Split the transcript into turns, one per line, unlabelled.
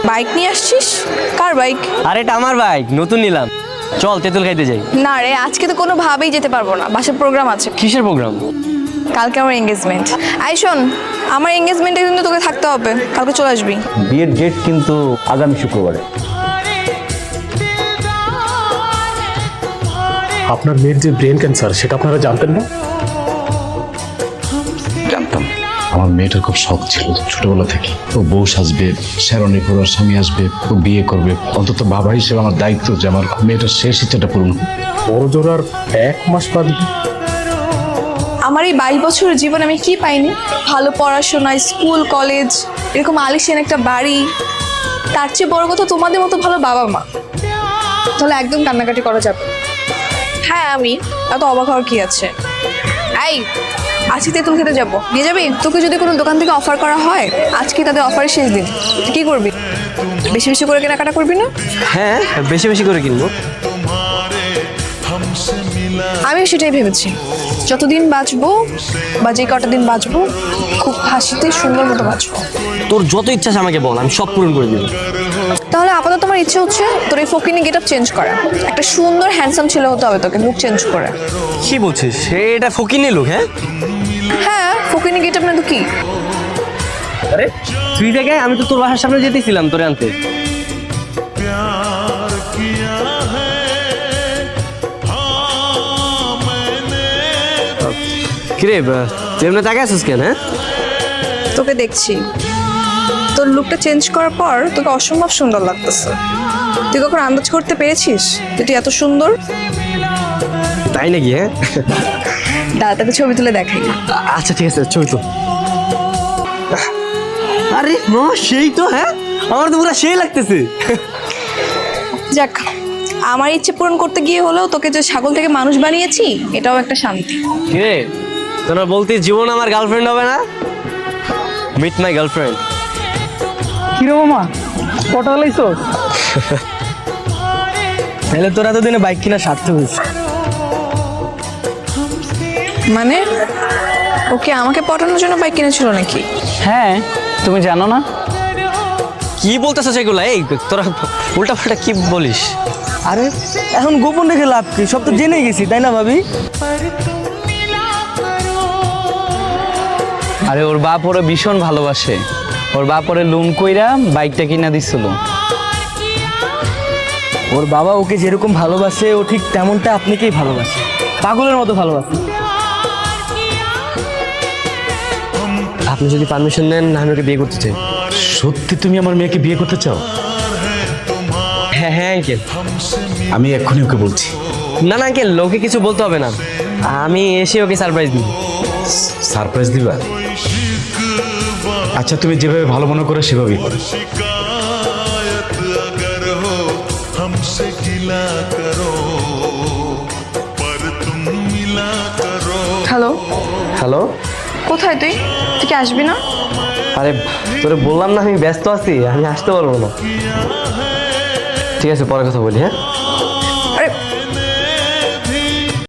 Bike নিয়ে আসছিস? কার bike?
আরে এটা আমার বাইক, নতুন নিলাম। চল তেঁতুল খাইতে যাই।
না রে, আজকে তো কোনোভাবেই যেতে পারবো না, বাসায় প্রোগ্রাম আছে।
কিসের প্রোগ্রাম?
কালকে আমার এঙ্গেজমেন্ট। আই শোন, আমার এঙ্গেজমেন্টে কিন্তু তোকে থাকতে হবে, কালকে চলে আসবি।
বিয়ের ডেট কিন্তু আগামী শুক্রবারে।
আপনার মেয়ের যে ব্রেন ক্যান্সার সেটা আপনারা জানতেন না?
জানতাম। আমার মেয়েটার খুব শখ ছিল ছোটবেলা থেকে, ও বউ সাজবে, শেরণী পরার স্বামী আসবে, ও বিয়ে করবে। অন্তত বাবা হিসেবে আমার দায়িত্ব যে আমার মেয়েটার শেষ ইচ্ছাটা পূরণ হোক।
বড় জোর আর 1 মাস বাদ।
আমার এই 22 বছরের জীবনে আমি কি পাইনি? ভালো পড়াশোনা, স্কুল কলেজ, এরকম আলিশান একটা বাড়ি, তার চেয়ে বড় কথা তোমাদের মতো ভালো বাবা মা। তাহলে একদম কান্নাকাটি করা যাবে। হ্যাঁ, আমি এত অবাক হওয়ার কি আছে? এই আজকে তেঁতুল খেতে যাবো, নিয়ে যাবি? তোকে যদি কোনো দোকান থেকে অফার করা হয়, আজকে তাদের অফারের শেষ দিন, তুই কি করবি? বেশি বেশি করে কেনাকাটা করবি না?
হ্যাঁ, বেশি বেশি করে কিনবো।
আমি সেটাই ভেবেছি, যতদিন বাঁচবো বা যে কটা দিন বাঁচবো খুব হাসিতে সুন্দর মতো বাঁচবো।
তোর যত ইচ্ছা আছে আমাকে বল, আমি সব পূরণ করে দিব।
তাহলে আপাতত তোমার ইচ্ছে হচ্ছে তোর এই ফকিনি গেট আপ চেঞ্জ করা, একটা সুন্দর হ্যান্ডসাম ছেলে হতে হবে তোকে, লুক চেঞ্জ করে।
কি বলছিস? এটা ফকিনি লোক? হ্যাঁ
হ্যাঁ, ফকিনি গেট আপ না তো কি?
আরে তুই দেখে, আমি তো তোর বাসার সামনে যেতেছিলাম তোরে আনতে। কিরে তুই এমনি তাকে আসিস কেন? হ্যাঁ,
তোকে দেখছি, তোর লুকটা চেঞ্জ করার পর তোকে অসম্ভব সুন্দর লাগতেছে। তুই কখন আন্দাজ করতে পেরেছিস যে তুই এত সুন্দর?
তাই নাকি? হ্যাঁ,
দাদা তোকে ছবি তুলে দেখাই।
আচ্ছা ঠিক আছে, ছবি তো। আরে মামা সেই তো। হ্যাঁ, আমার তো পুরো সেই লাগতেছে।
যাক, আমার ইচ্ছে পূরণ করতে গিয়ে হলেও তোকে যে ছাগল থেকে মানুষ বানিয়েছি এটাও একটা শান্তি।
কিরে তোরা বলতে জীবন আমার গার্লফ্রেন্ড হবে না? Meet my girlfriend.
কিরে মামা, কটা লাইছো?
তাহলে তোরা এতদিনে বাইক কিনা সার্থক হয়েছে।
মানে ওকে আমাকে পটানোর জন্য বাইক কিনেছিল নাকি?
হ্যাঁ, তুমি জানো না?
কি বলতেছ সেগুলো? এই তোরা উল্টা পাল্টা কি বলিস?
আরে এখন গোপন রেখে লাভ কি, সব তো জেনে গেছি তাই না ভাবি? আরে ওর বাপ ওরে ভীষণ ভালোবাসে, ওর বাপ ওরে লোন কইরা বাইকটা কিনা দিছিল। ওর বাবা ওকে যেরকম ভালোবাসে ও ঠিক তেমনটা আপনাকেই ভালোবাসে, পাগলের মতো ভালোবাসে।
আপনি যদি পারমিশন দেন আমি ওকে বিয়ে করতে চাই।
সত্যি তুমি আমার মেয়েকে বিয়ে করতে চাও?
হ্যাঁ হ্যাঁ আঙ্কেল।
আমি এক্ষুনি ওকে বলছি।
না না আঙ্কেল, লোকে কিছু বলতে হবে না, আমি এসে ওকে সারপ্রাইজ দিই।
সারপ্রাইজ দিবা? আচ্ছা, তুমি যেভাবে ভালো মনে করো সেভাবেই করো।
হ্যালো
হ্যালো,
কোথায় তুই? তুই কি আসবি না?
আরে তোরে বললাম না আমি ব্যস্ত আছি, আমি আসতে পারবো না। ঠিক আছে, পরে কথা বলি। হ্যাঁ